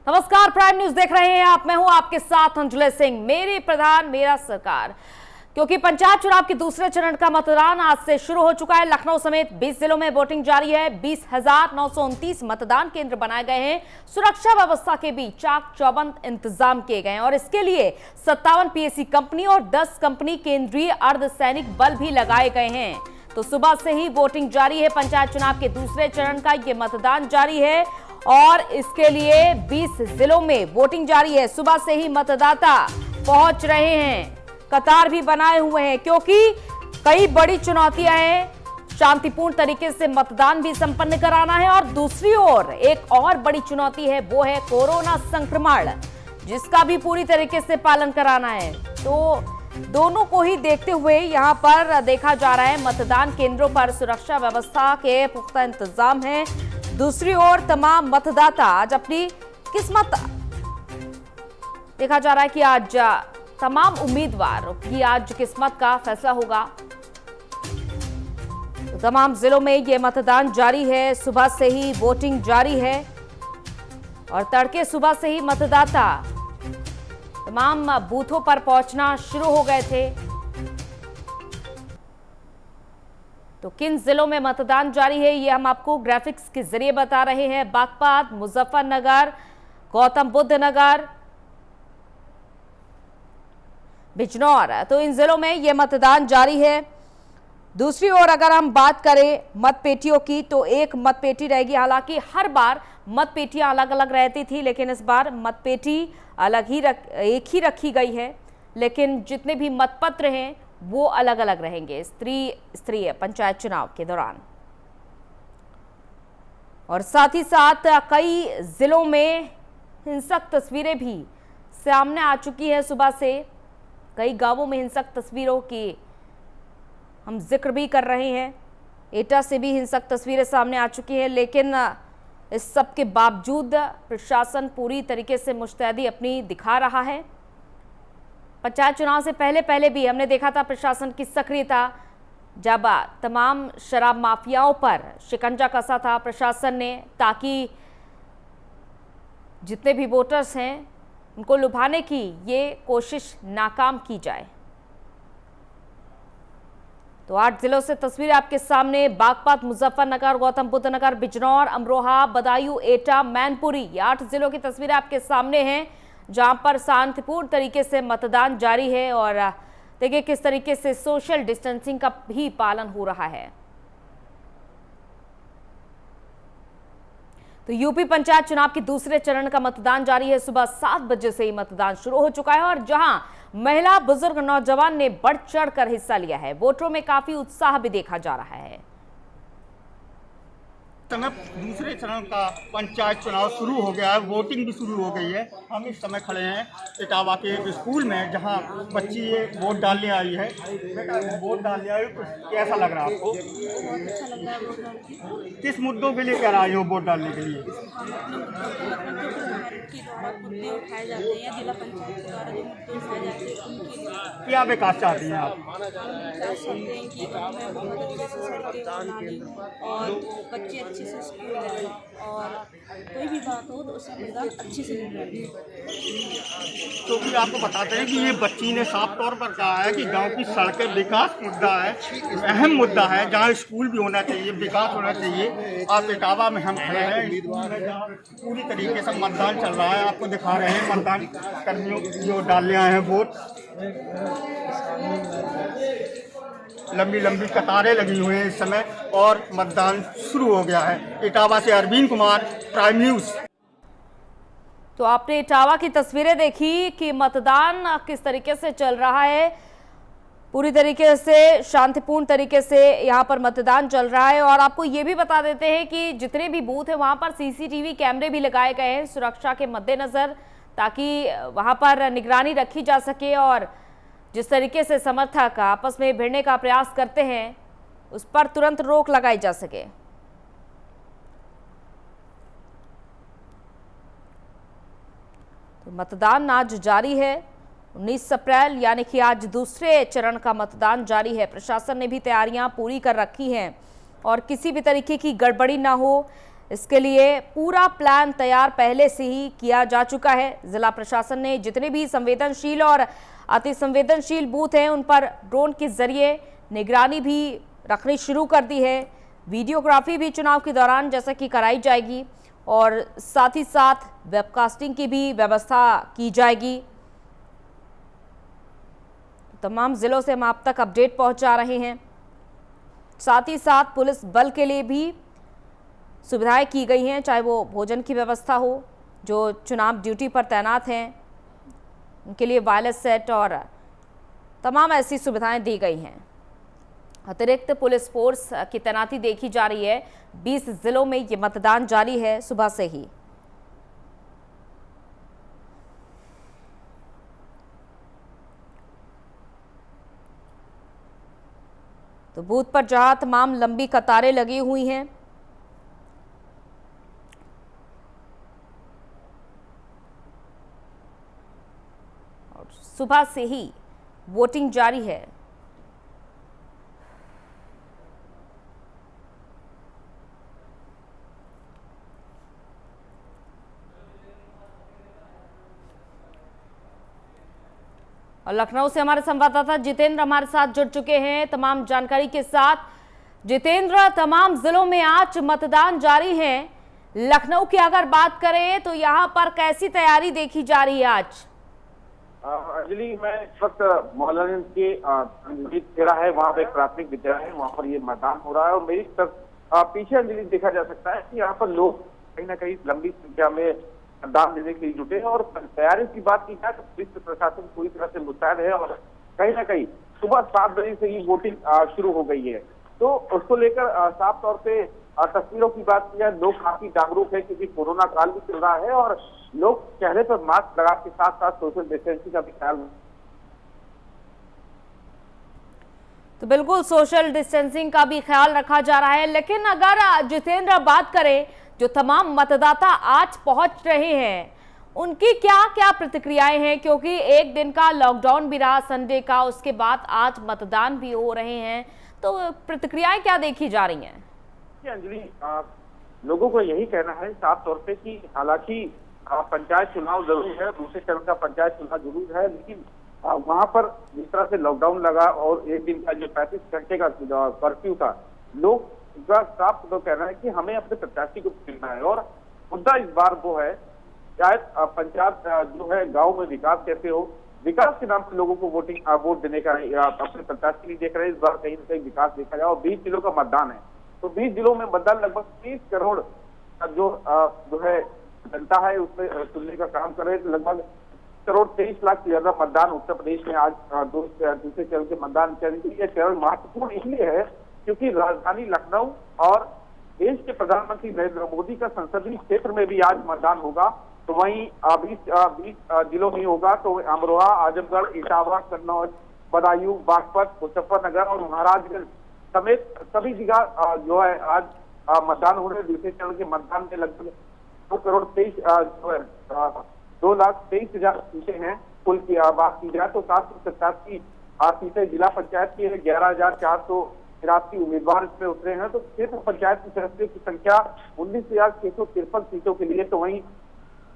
नमस्कार, prime news देख रहे हैं आप। मैं हूं आपके साथ अंजुले सिंह। मेरे प्रधान मेरा सरकार, क्योंकि पंचायत चुनाव के दूसरे चरण का मतदान आज से शुरू हो चुका है। लखनऊ समेत 20 जिलों में वोटिंग जारी है। 20,929 मतदान केंद्र बनाए गए हैं। सुरक्षा व्यवस्था के बीच चाक चौबंद इंतजाम किए गए हैं और इसके लिए 57 पीएसी कंपनी और 10 कंपनी केंद्रीय अर्धसैनिक बल भी लगाए गए हैं। तो सुबह से ही वोटिंग जारी है। पंचायत चुनाव के दूसरे चरण का ये मतदान जारी है और इसके लिए 20 जिलों में वोटिंग जारी है। सुबह से ही मतदाता पहुंच रहे हैं, कतार भी बनाए हुए हैं, क्योंकि कई बड़ी चुनौतियां हैं। शांतिपूर्ण तरीके से मतदान भी संपन्न कराना है और दूसरी ओर एक और बड़ी चुनौती है, वो है कोरोना संक्रमण, जिसका भी पूरी तरीके से पालन कराना है। तो दोनों को ही देखते हुए यहां पर देखा जा रहा है, मतदान केंद्रों पर सुरक्षा व्यवस्था के पुख्ता इंतजाम है। दूसरी ओर तमाम मतदाता आज अपनी किस्मत, देखा जा रहा है कि आज तमाम उम्मीदवारों की आज किस्मत का फैसला होगा। तो तमाम जिलों में ये मतदान जारी है। सुबह से ही वोटिंग जारी है और तड़के सुबह से ही मतदाता तमाम बूथों पर पहुंचना शुरू हो गए थे। तो किन जिलों में मतदान जारी है, ये हम आपको ग्राफिक्स के जरिए बता रहे हैं। बागपत, मुजफ्फरनगर, गौतम बुद्ध नगर, बिजनौर, तो इन जिलों में ये मतदान जारी है। दूसरी ओर अगर हम बात करें मतपेटियों की, तो एक मतपेटी रहेगी। हालांकि हर बार मतपेटियां अलग अलग रहती थी, लेकिन इस बार मतपेटी एक ही रखी गई है, लेकिन जितने भी मतपत्र हैं वो अलग अलग रहेंगे स्तरीय पंचायत चुनाव के दौरान। और साथ ही साथ कई जिलों में हिंसक तस्वीरें भी सामने आ चुकी है। सुबह से कई गांवों में हिंसक तस्वीरों की हम जिक्र भी कर रहे हैं। एटा से भी हिंसक तस्वीरें सामने आ चुकी हैं, लेकिन इस सब के बावजूद प्रशासन पूरी तरीके से मुस्तैदी अपनी दिखा रहा है। पंचायत चुनाव से पहले भी हमने देखा था प्रशासन की सक्रियता, जब तमाम शराब माफियाओं पर शिकंजा कसा था प्रशासन ने, ताकि जितने भी वोटर्स हैं उनको लुभाने की ये कोशिश नाकाम की जाए। तो 8 जिलों से तस्वीर आपके सामने। बागपत, मुजफ्फरनगर, गौतम बुद्ध नगर, बिजनौर, अमरोहा, बदायूं, एटा, मैनपुरी, ये 8 जिलों की तस्वीरें आपके सामने हैं, जहां पर शांतिपूर्ण तरीके से मतदान जारी है। और देखिए किस तरीके से सोशल डिस्टेंसिंग का भी पालन हो रहा है। तो यूपी पंचायत चुनाव के दूसरे चरण का मतदान जारी है। सुबह 7 बजे से ही मतदान शुरू हो चुका है और जहां महिला, बुजुर्ग, नौजवान ने बढ़ चढ़ कर हिस्सा लिया है। वोटरों में काफी उत्साह भी देखा जा रहा है। समय दूसरे चरण का पंचायत चुनाव शुरू हो गया है, वोटिंग भी शुरू हो गई है। हम इस समय खड़े हैं इटावा के एक स्कूल में, जहां बच्ची ये वोट डालने आई है। वोट डालने आई, कैसा लग रहा है आपको? अच्छा लग रहा है वोट डाल के। किस मुद्दों के लिए कर आई हो वोट डालने के लिए? के द्वारा मुद्दे उठाए जाते हैं, जिला पंचायत के द्वारा जो मुद्दे उठाए जाते हैं उनके लिए क्या विकास चाहती हैं आप? हम विकास चाहते हैं कि मैं बहुत अच्छे से सड़कें बना ली और बच्चे अच्छे से स्कूल जाए और कोई भी बात हो तो उसका मतदान अच्छे से निपटे। क्योंकि आपको बताते हैं कि ये बच्ची ने साफ तौर पर कहा है कि गांव की सड़कें विकास मुद्दा है, अहम मुद्दा है, जहां स्कूल भी होना चाहिए, विकास होना चाहिए। आप इटावा में हम खड़े हैं, पूरी तरीके से मतदान चल रहा है। आपको दिखा रहे हैं मतदान कर्मियों जो डालने आए हैं वोट। लंबी लंबी कतारें लगी हुई हैं इस समय और मतदान शुरू हो गया है। इटावा से अरविंद कुमार, प्राइम न्यूज। तो आपने इटावा की तस्वीरें देखी कि मतदान किस तरीके से चल रहा है। पूरी तरीके से शांतिपूर्ण तरीके से यहाँ पर मतदान चल रहा है। और आपको ये भी बता देते हैं कि जितने भी बूथ हैं वहाँ पर सीसीटीवी कैमरे भी लगाए गए हैं सुरक्षा के मद्देनजर, ताकि वहाँ पर निगरानी रखी जा सके और जिस तरीके से समर्थक आपस में भिड़ने का प्रयास करते हैं उस पर तुरंत रोक लगाई जा सके। तो मतदान आज जारी है। 19 अप्रैल यानी कि आज दूसरे चरण का मतदान जारी है। प्रशासन ने भी तैयारियां पूरी कर रखी हैं और किसी भी तरीके की गड़बड़ी ना हो, इसके लिए पूरा प्लान तैयार पहले से ही किया जा चुका है। जिला प्रशासन ने जितने भी संवेदनशील और अति संवेदनशील बूथ हैं उन पर ड्रोन के जरिए निगरानी भी रखनी शुरू कर दी है। वीडियोग्राफी भी चुनाव के दौरान जैसा कि कराई जाएगी और साथ ही साथ वेबकास्टिंग की भी व्यवस्था की जाएगी। तमाम जिलों से हम आप तक अपडेट पहुंचा रहे हैं। साथ ही साथ पुलिस बल के लिए भी सुविधाएं की गई हैं, चाहे वो भोजन की व्यवस्था हो, जो चुनाव ड्यूटी पर तैनात हैं उनके लिए वायरलेस सेट और तमाम ऐसी सुविधाएं दी गई हैं। अतिरिक्त पुलिस फोर्स की तैनाती देखी जा रही है। 20 जिलों में ये मतदान जारी है सुबह से ही। तो बूथ पर जहां तमाम लंबी कतारें लगी हुई हैं, और सुबह से ही वोटिंग जारी है। और लखनऊ से हमारे संवाददाता जितेंद्र हमारे साथ जुड़ चुके हैं तमाम जानकारी के साथ। जितेंद्र, तमाम जिलों में आज मतदान जारी है। लखनऊ की अगर बात करें तो यहाँ पर कैसी तैयारी देखी जा रही है आज? अंजलि, मैं इस वक्त मौलाना के खेड़ा है, वहाँ पे एक प्राथमिक विद्यालय है, वहाँ पर ये मतदान हो रहा है। और मेरी तरफ पीछे अंजलि देखा जा सकता है कि यहाँ पर लोग कहीं ना कहीं लंबी संख्या में मतदान देने के लिए जुटे हैं। और तैयारी की बात की जाए तो पुलिस प्रशासन पूरी तरह से मुस्तैद है और कहीं ना कहीं सुबह 7 बजे से ही वोटिंग शुरू हो गई है। तो उसको लेकर साफ तौर पे तस्वीरों की बात की जाए, लोग काफी जागरूक है क्योंकि कोरोना काल भी चल रहा है और लोग चेहरे पर मास्क लगा के साथ साथ सोशल डिस्टेंसिंग का भी ख्याल। तो बिल्कुल सोशल डिस्टेंसिंग का भी ख्याल रखा जा रहा है। लेकिन अगर जितेंद्र बात करें, जो तमाम मतदाता आज पहुंच रहे हैं उनकी क्या क्या प्रतिक्रियाएं हैं, क्योंकि एक दिन का लॉकडाउन भी रहा संडे का, उसके बाद आज मतदान भी हो रहे हैं, तो प्रतिक्रियाएं क्या देखी जा रही हैं? अंजलि, लोगों को यही कहना है साफ तौर पे कि हालांकि पंचायत चुनाव जरूर है, दूसरे चरण का पंचायत चुनाव जरूर है, लेकिन वहां पर जिस तरह से लॉकडाउन लगा और एक दिन का जो 35 घंटे का कर्फ्यू था, लोग साफ तो कहना है कि हमें अपने प्रत्याशी को चुनना है। और मुद्दा इस बार वो है, शायद पंचायत जो है गांव में विकास कैसे हो, विकास के नाम से लोगों को वोट देने का अपने प्रत्याशी नहीं देख रहे। इस बार कहीं ना कहीं विकास देखा जाए और 20 जिलों का मतदान है, तो 20 जिलों में मतदान लगभग 30 करोड़ जो है जनता है उसमें चुनने का काम कर रहे हैं। लगभग करोड़ 23 लाख से ज्यादा मतदान उत्तर प्रदेश में आज दूसरे चरण के मतदान करने के लिए चरण महत्वपूर्ण इसलिए है क्योंकि राजधानी लखनऊ और देश के प्रधानमंत्री नरेंद्र मोदी का संसदीय क्षेत्र में भी आज मतदान होगा। तो वहीं 20 जिलों में होगा, तो अमरोहा, आजमगढ़, इटावा, कन्नौज, बदायूं, बागपत, मुजफ्फरनगर और महाराजगंज समेत सभी जगह जो है आज मतदान हो रहे हैं। दूसरे चरण के मतदान में लगभग 2,23,000 सीटें हैं कुल की बात की जाए तो 787 सीटें जिला पंचायत की है। 11,483 उम्मीदवार इसमें उतरे हैं, तो क्षेत्र पंचायत की सदस्यों की संख्या 19,653 सीटों के लिए, तो वहीं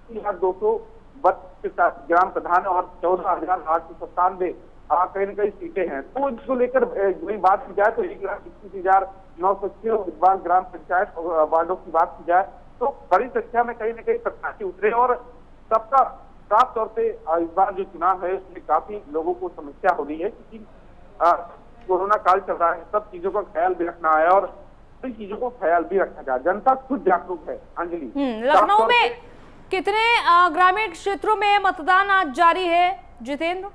232 ग्राम प्रधान और 14,897 कहीं न कहीं सीटें हैं। तो इसको लेकर वही बात की जाए तो 1,21,906 उम्मीदवार ग्राम पंचायत वार्डों की बात की जाए तो बड़ी संख्या में कहीं न कहीं प्रत्याशी उतरे। और सबका साफ तौर पे इस बार जो चुनाव है उसमें काफी लोगों को समस्या हो रही है क्योंकि कोरोना काल चल रहा है, सब चीजों का ख्याल भी रखना है और सभी चीजों को ख्याल भी रखना चाहिए। जनता खुद जागरूक है। अंजलि, लखनऊ में कितने ग्रामीण क्षेत्रों में मतदान आज जारी है जितेंद्र?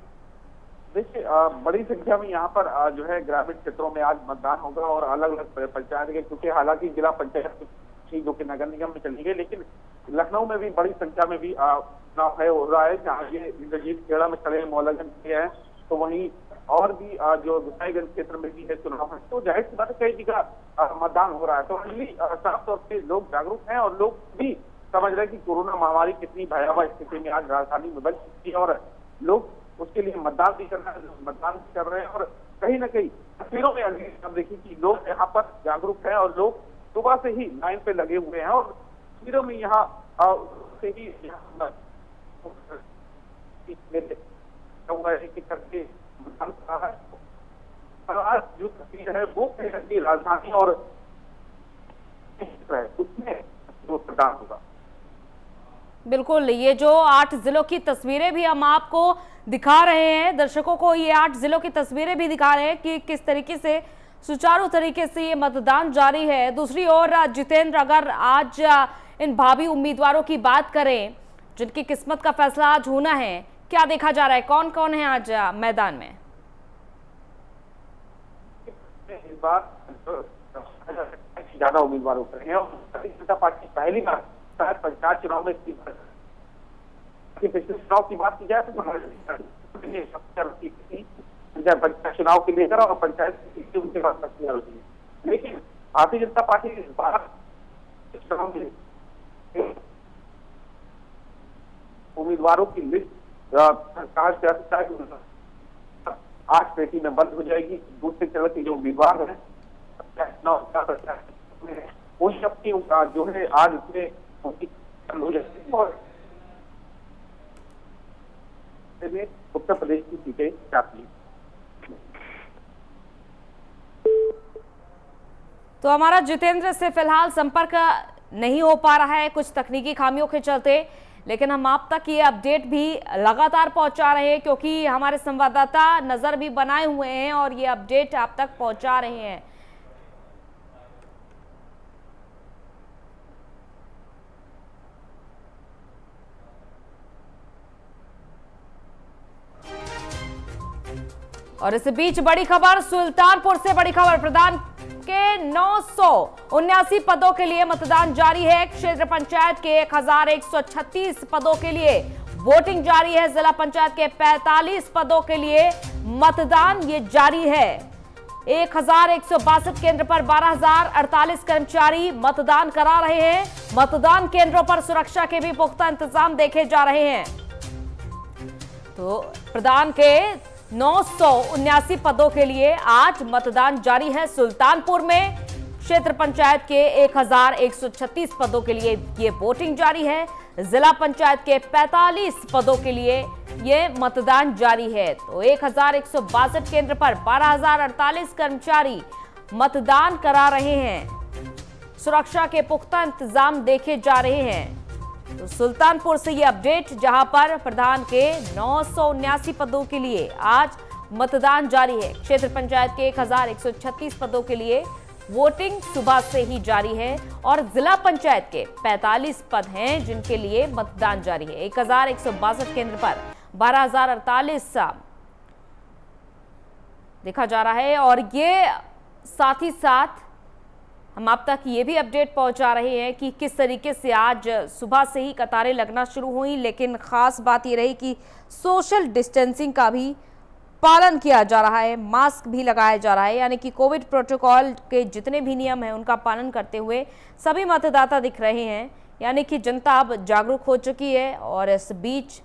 देखिए, बड़ी संख्या में यहाँ पर जो है ग्रामीण क्षेत्रों में आज मतदान होगा और अलग अलग पंचायत के, क्योंकि हालांकि जिला पंचायत जो कि नगर निगम में चली गई, लेकिन लखनऊ में भी बड़ी संख्या में भी चुनाव है हो रहा है, जहाँ ये इंद्रजीत खेड़ा में खड़े मौलागंज के हैं, तो वहीं और भी जो गुसाईगंज क्षेत्र में भी है चुनाव है, तो जाहिर सी बात है कई जगह मतदान हो रहा है। तो अंजलि, साफ तौर पे लोग जागरूक हैं और लोग भी समझ रहे हैं कि कोरोना महामारी कितनी भयावह स्थिति में आज राजधानी में बन चुकी है और लोग उसके लिए मतदान भी कर रहे हैं और कहीं ना कहीं तस्वीरों में अब देखिए कि लोग यहाँ पर जागरूक हैं और लोग सुबह से ही लाइन पे लगे हुए हैं और तस्वीरों में यहाँ से ही करके मतदान कर रहा है। और आज जो तस्वीर है वो राजधानी और उसमें जो मतदान होगा। बिल्कुल, ये जो 8 जिलों की तस्वीरें भी हम आपको दिखा रहे हैं, दर्शकों को ये 8 जिलों की तस्वीरें भी दिखा रहे हैं कि किस तरीके से सुचारू तरीके से ये मतदान जारी है। दूसरी ओर जितेंद्र, अगर आज इन भावी उम्मीदवारों की बात करें जिनकी किस्मत का फैसला आज होना है, क्या देखा जा रहा है, कौन कौन है आज मैदान में? इस बार ज्यादा उम्मीदवार उतर हैं और भारतीय जनता पार्टी पहली बार शायद पंचायत चुनाव में पिछले चुनाव की बात की जाए तो पंचायत चुनाव के लिए और पंचायत उनके पास होती है, लेकिन भारतीय जनता पार्टी इस बार चुनाव में उम्मीदवारों की लिस्ट सरकार से 8 पेटी में बंद हो जाएगी। दूसरे चरण के जो उम्मीदवार हैं वो अपनी जो है आज उसमें हो जाएगी और उत्तर प्रदेश की सीटें चाहती है। तो हमारा जितेंद्र से फिलहाल संपर्क नहीं हो पा रहा है कुछ तकनीकी खामियों के चलते, लेकिन हम आप तक ये अपडेट भी लगातार पहुंचा रहे हैं क्योंकि हमारे संवाददाता नजर भी बनाए हुए हैं और ये अपडेट आप तक पहुंचा रहे हैं। और इस बीच बड़ी खबर सुल्तानपुर से, बड़ी खबर प्रधान के 979 पदों के लिए मतदान जारी है। क्षेत्र पंचायत के 1136 पदों के लिए वोटिंग जारी है। जिला पंचायत के 45 पदों के लिए मतदान ये जारी है। 1162 केंद्र पर 12,048 कर्मचारी मतदान करा रहे हैं। मतदान केंद्रों पर सुरक्षा के भी पुख्ता इंतजाम देखे जा रहे हैं। तो प्रधान के 979 पदों के लिए आज मतदान जारी है। सुल्तानपुर में क्षेत्र पंचायत के 1136 पदों के लिए ये वोटिंग जारी है। जिला पंचायत के 45 पदों के लिए ये मतदान जारी है। तो 1162 केंद्र पर 12,048 कर्मचारी मतदान करा रहे हैं। सुरक्षा के पुख्ता इंतजाम देखे जा रहे हैं। तो सुल्तानपुर से ये अपडेट, जहां पर प्रधान के 979 पदों के लिए आज मतदान जारी है। क्षेत्र पंचायत के 1136 पदों के लिए वोटिंग सुबह से ही जारी है और जिला पंचायत के 45 पद हैं जिनके लिए मतदान जारी है। 1162 केंद्र पर 12,048 देखा जा रहा है। और ये साथ ही साथ हम आप तक ये भी अपडेट पहुंचा रहे हैं कि किस तरीके से आज सुबह से ही कतारें लगना शुरू हुई, लेकिन खास बात ये रही कि सोशल डिस्टेंसिंग का भी पालन किया जा रहा है, मास्क भी लगाया जा रहा है, यानी कि कोविड प्रोटोकॉल के जितने भी नियम हैं उनका पालन करते हुए सभी मतदाता दिख रहे हैं। यानी कि जनता अब जागरूक हो चुकी है। और इस बीच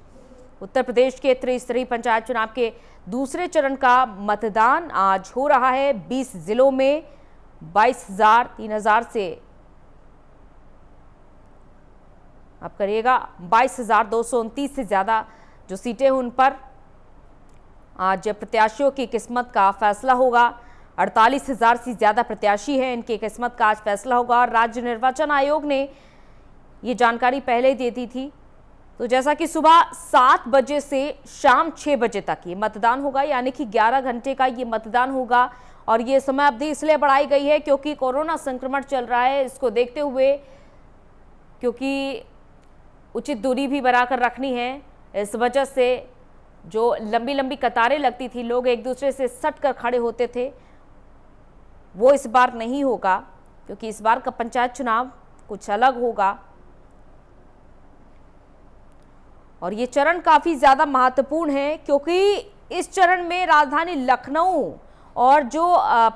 उत्तर प्रदेश के त्रिस्तरीय पंचायत चुनाव के दूसरे चरण का मतदान आज हो रहा है। 20 जिलों में 22,000 3,000 से आप करिएगा 22,229 से ज्यादा जो सीटें उन पर आज प्रत्याशियों की किस्मत का फैसला होगा। 48,000 से ज्यादा प्रत्याशी हैं, इनकी किस्मत का आज फैसला होगा। और राज्य निर्वाचन आयोग ने ये जानकारी पहले दे दी थी। तो जैसा कि सुबह 7 बजे से शाम 6 बजे तक ये मतदान होगा, यानी कि 11 घंटे का ये मतदान होगा। और ये समय अवधि इसलिए बढ़ाई गई है क्योंकि कोरोना संक्रमण चल रहा है, इसको देखते हुए, क्योंकि उचित दूरी भी बनाकर रखनी है। इस वजह से जो लंबी लंबी कतारें लगती थी, लोग एक दूसरे से सट कर खड़े होते थे, वो इस बार नहीं होगा क्योंकि इस बार का पंचायत चुनाव कुछ अलग होगा। और ये चरण काफ़ी ज़्यादा महत्वपूर्ण है क्योंकि इस चरण में राजधानी लखनऊ और जो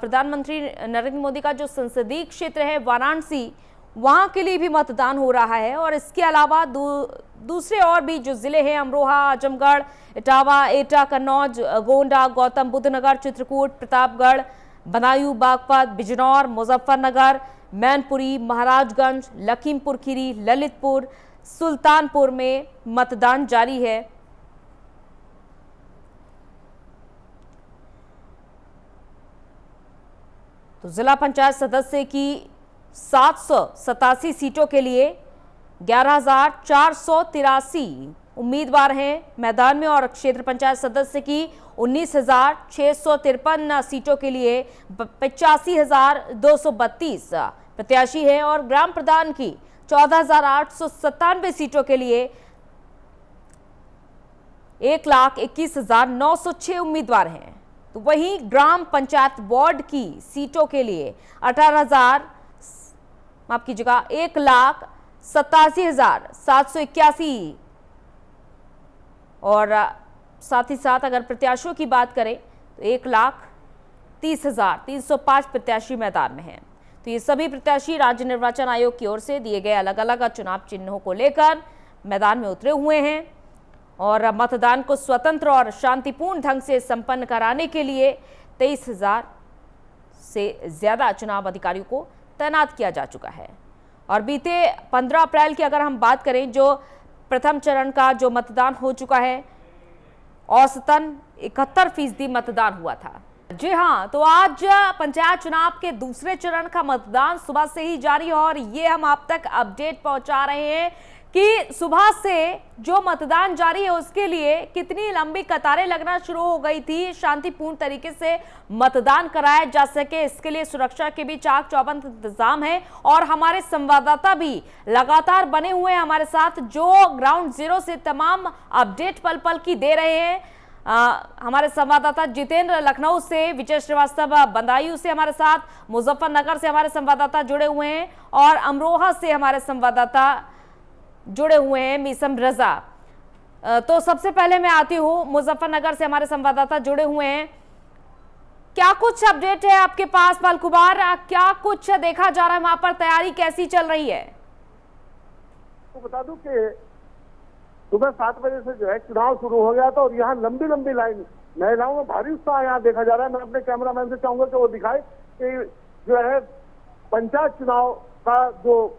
प्रधानमंत्री नरेंद्र मोदी का जो संसदीय क्षेत्र है वाराणसी, वहाँ के लिए भी मतदान हो रहा है। और इसके अलावा दूसरे और भी जो ज़िले हैं, अमरोहा, आजमगढ़, इटावा, एटा, कन्नौज, गोंडा, गौतम बुद्ध नगर, चित्रकूट, प्रतापगढ़, बदायूं, बागपत, बिजनौर, मुजफ्फरनगर, मैनपुरी, महाराजगंज, लखीमपुर खीरी, ललितपुर, सुल्तानपुर में मतदान जारी है। तो जिला पंचायत सदस्य की 787 सीटों के लिए 11,483 उम्मीदवार हैं मैदान में और क्षेत्र पंचायत सदस्य की 19,653 सीटों के लिए 85,232 प्रत्याशी हैं और ग्राम प्रधान की 14,897 सीटों के लिए 1,21,906 उम्मीदवार हैं। तो वहीं ग्राम पंचायत वार्ड की सीटों के लिए 1,87,781 और साथ ही साथ अगर प्रत्याशियों की बात करें तो 1,30,305 प्रत्याशी मैदान में हैं। तो ये सभी प्रत्याशी राज्य निर्वाचन आयोग की ओर से दिए गए अलग अलग चुनाव चिन्हों को लेकर मैदान में उतरे हुए हैं और मतदान को स्वतंत्र और शांतिपूर्ण ढंग से संपन्न कराने के लिए 23,000 से ज्यादा चुनाव अधिकारियों को तैनात किया जा चुका है। और बीते 15 अप्रैल की अगर हम बात करें, जो प्रथम चरण का जो मतदान हो चुका है, औसतन 71% मतदान हुआ था। जी हाँ, तो आज पंचायत चुनाव के दूसरे चरण का मतदान सुबह से ही जारी है और ये हम आप तक अपडेट पहुंचा रहे हैं कि सुबह से जो मतदान जारी है उसके लिए कितनी लंबी कतारें लगना शुरू हो गई थी। शांतिपूर्ण तरीके से मतदान कराया जा सके, इसके लिए सुरक्षा के भी चाक चौबंद इंतजाम है और हमारे संवाददाता भी लगातार बने हुए हैं हमारे साथ, जो ग्राउंड जीरो से तमाम अपडेट पल पल की दे रहे हैं। हमारे संवाददाता जितेंद्र लखनऊ से, विजय श्रीवास्तव बदायूं से हमारे साथ, मुजफ्फरनगर से हमारे संवाददाता जुड़े हुए हैं और अमरोहा से हमारे संवाददाता जुड़े हुए हैं मीसम रजा। तो सबसे पहले मैं आती हूँ, मुजफ्फरनगर से हमारे संवाददाता जुड़े हुए हैं। क्या कुछ अपडेट है आपके पास बालकुमार? क्या कुछ देखा जा रहा है वहां पर, तैयारी कैसी चल रही है? तो बता दूं कि सुबह 7 बजे से जो है चुनाव शुरू हो गया था और यहाँ लंबी लंबी लाइन, महिलाओं में भारी उत्साह यहाँ देखा जा रहा है। मैं अपने कैमरामैन से चाहूंगा कि वो दिखाए कि जो है पंचायत चुनाव का जो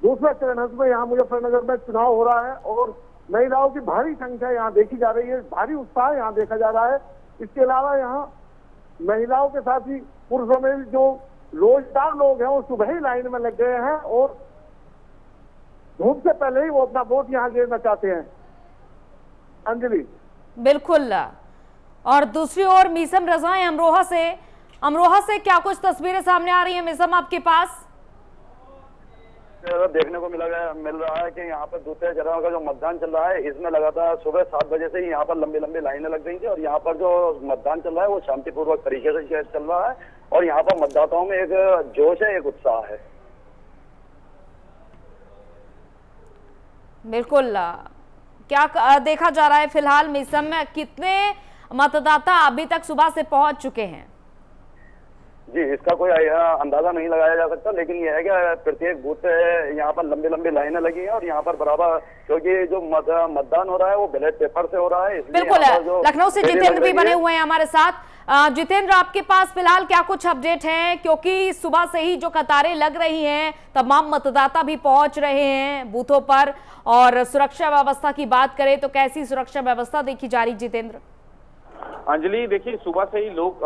दूसरा चरण है उसमें यहाँ मुजफ्फरनगर में चुनाव हो रहा है और महिलाओं की भारी संख्या यहाँ देखी जा रही है, भारी उत्साह यहाँ देखा जा रहा है। इसके अलावा यहाँ महिलाओं के साथ ही पुरुषों में भी जो रोजगार लोग हैं वो सुबह ही लाइन में लग गए हैं और धूप से पहले ही वो अपना वोट यहाँ गिरना चाहते हैं। अंजलि, बिल्कुल। और दूसरी ओर मीसम रजा है अमरोहा से क्या कुछ तस्वीरें सामने आ रही है मीसम आपके पास? देखने को मिल रहा है कि यहाँ पर दूसरे चरण का जो मतदान चल रहा है इसमें लगातार सुबह 7 बजे से ही यहाँ पर लंबी लंबी लाइनें लग गई थी और यहाँ पर जो मतदान चल रहा है वो शांतिपूर्वक तरीके से चल रहा है और यहाँ पर मतदाताओं में एक जोश है, एक उत्साह है। बिल्कुल। क्या देखा जा रहा है फिलहाल मीसम में, कितने मतदाता अभी तक सुबह से पहुंच चुके हैं? जी, इसका कोई अंदाजा नहीं लगाया जा सकता, लेकिन यह है कि प्रत्येक बूथ पे यहाँ पर लंबी लंबी लाइनें लगी हैं और यहाँ पर बराबर, क्योंकि जो मतदान हो रहा है वो बैलेट पेपर से हो रहा है। बिल्कुल। लखनऊ से जितेंद्र भी बने हुए हैं हमारे साथ। जितेंद्र, आपके पास फिलहाल क्या कुछ अपडेट है, क्योंकि सुबह से ही जो कतारें लग रही हैं, तमाम मतदाता भी पहुंच रहे हैं बूथों पर, और सुरक्षा व्यवस्था की बात करें तो कैसी सुरक्षा व्यवस्था देखी जा रही जितेंद्र? अंजलि, देखिए सुबह से ही लोग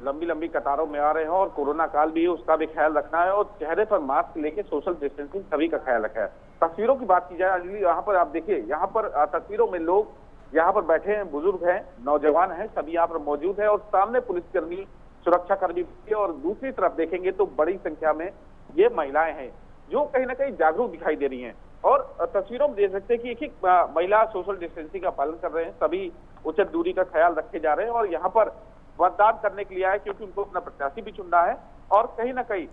लंबी लंबी कतारों में आ रहे हैं और कोरोना काल भी है उसका भी ख्याल रखना है और चेहरे पर मास्क लेके सोशल डिस्टेंसिंग सभी का ख्याल रखा है। तस्वीरों की बात की जाए अंजलि, यहाँ पर आप देखिए, यहाँ पर तस्वीरों में लोग यहाँ पर बैठे हैं, बुजुर्ग हैं, नौजवान हैं, सभी यहाँ पर मौजूद है और सामने पुलिसकर्मी, सुरक्षा कर्मी और दूसरी तरफ देखेंगे तो बड़ी संख्या में ये महिलाएं हैं जो कहीं ना कहीं जागरूक दिखाई दे रही हैं और तस्वीरों में देख सकते हैं कि एक एक महिला सोशल डिस्टेंसिंग का पालन कर रहे हैं, सभी उचित दूरी का ख्याल रखे जा रहे हैं और यहाँ पर मतदान करने के लिए आए क्योंकि उनको अपना प्रत्याशी भी चुनना है और कहीं ना कहीं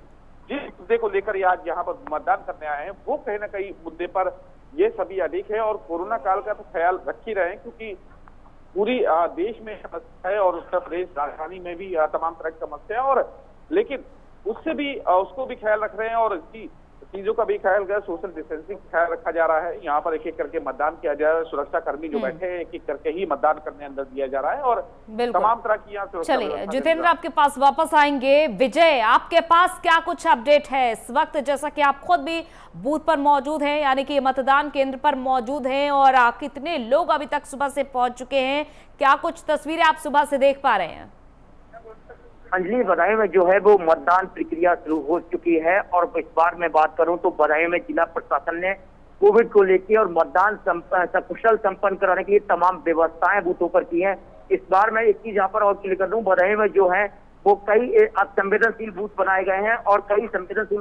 जिस मुद्दे को लेकर ये आज यहाँ पर मतदान करने आए हैं वो कहीं ना कहीं मुद्दे पर ये सभी अधिक है और कोरोना काल का तो ख्याल रख ही रहे हैं क्योंकि पूरी देश में समस्या है और उत्तर प्रदेश राजधानी में भी तमाम तरह की समस्या है और लेकिन उससे भी उसको भी ख्याल रख रहे हैं और इसकी चीजों का भी ख्याल गया, सोशल डिस्टेंसिंग ख्याल रखा जा रहा है। यहाँ पर एक एक करके मतदान किया जा रहा है, सुरक्षा कर्मी जो बैठे हैं एक एक करके ही मतदान करने अंदर दिया जा रहा है और बिल्कुल। तमाम तरह की यहाँ सुरक्षा चलिए व्यवस्था जितेंद्र है। आपके पास वापस आएंगे। विजय, आपके पास क्या कुछ अपडेट है इस वक्त, जैसा कि आप खुद भी बूथ पर मौजूद हैं, यानी कि मतदान केंद्र पर मौजूद हैं, और कितने लोग अभी तक सुबह से पहुंच चुके हैं, क्या कुछ तस्वीरें आप सुबह से देख पा रहे हैं? अंजलि, बदायूं में जो है वो मतदान प्रक्रिया शुरू हो चुकी है और इस बार मैं बात करूं तो बदायूं में जिला प्रशासन ने कोविड को लेकर और मतदान सकुशल संपन्न कराने के लिए तमाम व्यवस्थाएं बूथों पर की हैं। इस बार मैं एक चीज यहाँ पर और क्लियर कर दूं, बदायूं में जो है वो कई संवेदनशील बूथ बनाए गए हैं और कई संवेदनशील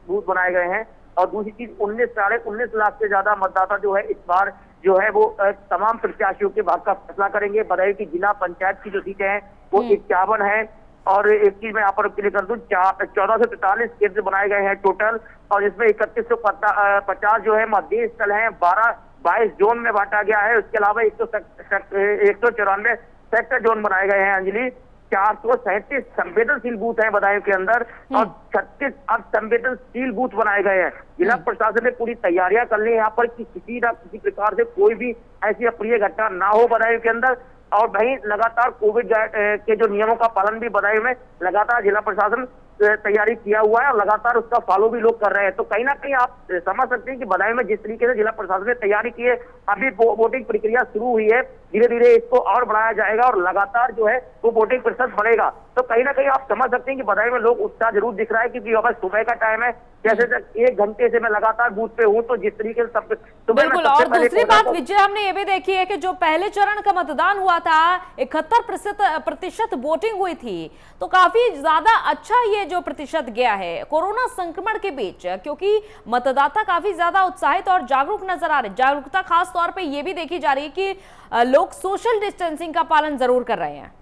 बूथ बनाए गए हैं। और दूसरी चीज 19 लाख से ज्यादा मतदाता जो है इस बार जो है वो तमाम प्रत्याशियों के भाग का फैसला करेंगे। बदायूं की जिला पंचायत की जो सीटें हैं वो 51 है। और एक चीज मैं यहाँ पर क्लियर कर दूं, 1443 केंद्र बनाए गए हैं टोटल, और इसमें 3150 जो है मतदेय स्थल है, 22 जोन में बांटा गया है। उसके अलावा 194 सेक्टर जोन बनाए गए हैं। अंजलि, 437 संवेदनशील बूथ हैं बदायूं के अंदर और 36 अब संवेदनशील बूथ बनाए गए हैं। जिला प्रशासन ने पूरी तैयारियां कर ली है यहाँ पर कि किसी न किसी प्रकार से कोई भी ऐसी अप्रिय घटना ना हो बदायूं के अंदर। और वहीं लगातार कोविड के जो नियमों का पालन भी बदायूं में लगातार जिला प्रशासन तैयारी किया हुआ है और लगातार उसका फॉलो भी लोग कर रहे हैं। तो कहीं ना कहीं आप समझ सकते हैं कि बदायूं में जिस तरीके से जिला प्रशासन ने तैयारी की है, अभी वोटिंग प्रक्रिया शुरू हुई है, धीरे धीरे इसको और बढ़ाया जाएगा और लगातार जो है वो वोटिंग प्रतिशत बढ़ेगा। तो कहीं ना कहीं आप समझ सकते हैं कि बदायूं में लोग उत्साह जरूर दिख रहा है, क्योंकि अब सुबह का टाइम है, जैसे तक 1 घंटे से मैं लगातार बूथ पे हूँ, तो जिस तरीके से बिल्कुल। और दूसरी बात विजय, हमने ये भी देखी है कि जो पहले चरण का मतदान हुआ था 71% वोटिंग हुई थी, तो काफी ज्यादा अच्छा ये जो प्रतिशत गया है कोरोना संक्रमण के बीच, क्योंकि मतदाता काफी ज्यादा उत्साहित और जागरूक नजर आ रहे हैं। जागरूकता खास तौर पे ये भी देखी जा रही है कि लोग सोशल डिस्टेंसिंग का पालन जरूर कर रहे हैं।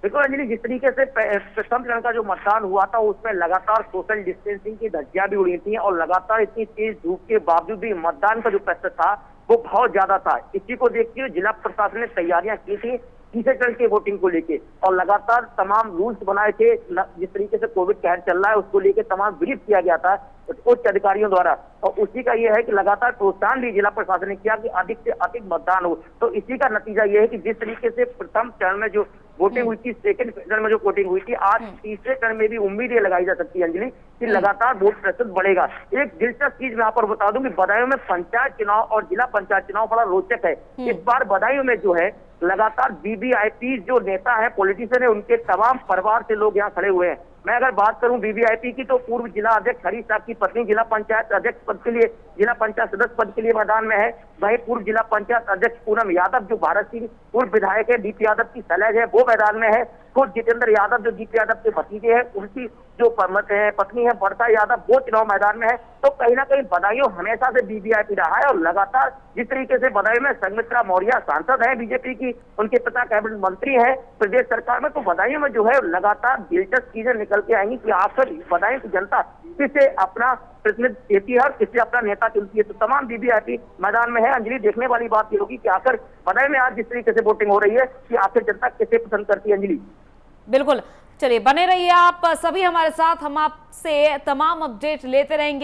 देखो अंजलि, जिस तरीके से प्रथम चरण का जो मतदान हुआ था उसमें लगातार सोशल डिस्टेंसिंग की धज्जियां भी उड़ी थी और लगातार इतनी तेज धूप के बावजूद भी मतदान का जो प्रतिशत था वो बहुत ज्यादा था। इसी को देखते हुए जिला प्रशासन ने तैयारियां की थी तीसरे चरण की वोटिंग को लेके और लगातार तमाम रूल्स बनाए थे। जिस तरीके से कोविड कहर चल रहा है उसको लेके तमाम ब्रीफ किया गया था उच्च अधिकारियों द्वारा, और उसी का यह है कि लगातार प्रोत्साहन भी जिला प्रशासन ने किया कि अधिक से अधिक मतदान हो। तो इसी का नतीजा यह है कि जिस तरीके से प्रथम चरण में जो वोटिंग हुई थी, सेकंड चरण में जो वोटिंग हुई थी, आज तीसरे चरण में भी उम्मीद ये लगाई जा सकती है अंजलि कि लगातार वोट प्रतिशत बढ़ेगा। एक दिलचस्प चीज मैं यहाँ पर बता दूं कि बदायूं में पंचायत चुनाव और जिला पंचायत चुनाव बड़ा रोचक है। इस बार बदायूं में जो है लगातार वीवीआईपी जो नेता है, पॉलिटिशियन है, उनके तमाम परिवार से लोग यहाँ खड़े हुए हैं। मैं अगर बात करूं वीवीआईपी की तो पूर्व जिला अध्यक्ष हरीश साहब की पत्नी जिला पंचायत अध्यक्ष पद के लिए, जिला पंचायत सदस्य पद के लिए मैदान में है। वहीं पूर्व जिला पंचायत अध्यक्ष पूनम यादव जो भारत सिंह पूर्व विधायक है, डीपी यादव की सलह है, वो मैदान में है। खुद जितेंद्र यादव जो डीपी यादव के भतीजे हैं, उनकी जो पत्नी है वर्षा यादव, वो चुनाव मैदान में है। तो कहीं ना कहीं बदायूं हमेशा से वीवीआईपी रहा है और लगातार जिस तरीके से बदायूं में संघमित्रा मौर्य सांसद है बीजेपी की, उनके पिता कैबिनेट मंत्री है प्रदेश सरकार में, तो बदायूं में जो है लगातार दिलचस्प चीजें निकल के आएंगी कि आखिर बदायूं की जनता किसे अपना प्रतिनिधि देती है और किसे अपना नेता चुनती है। तो तमाम वीवीआईपी मैदान में है। अंजलि, देखने वाली बात ये होगी कि आखिर बदायूं में आज जिस तरीके से वोटिंग हो रही है कि आखिर जनता किसे पसंद करती है। अंजलि, बिल्कुल, चलिए बने रहिए आप सभी हमारे साथ, हम आपसे तमाम अपडेट लेते रहेंगे।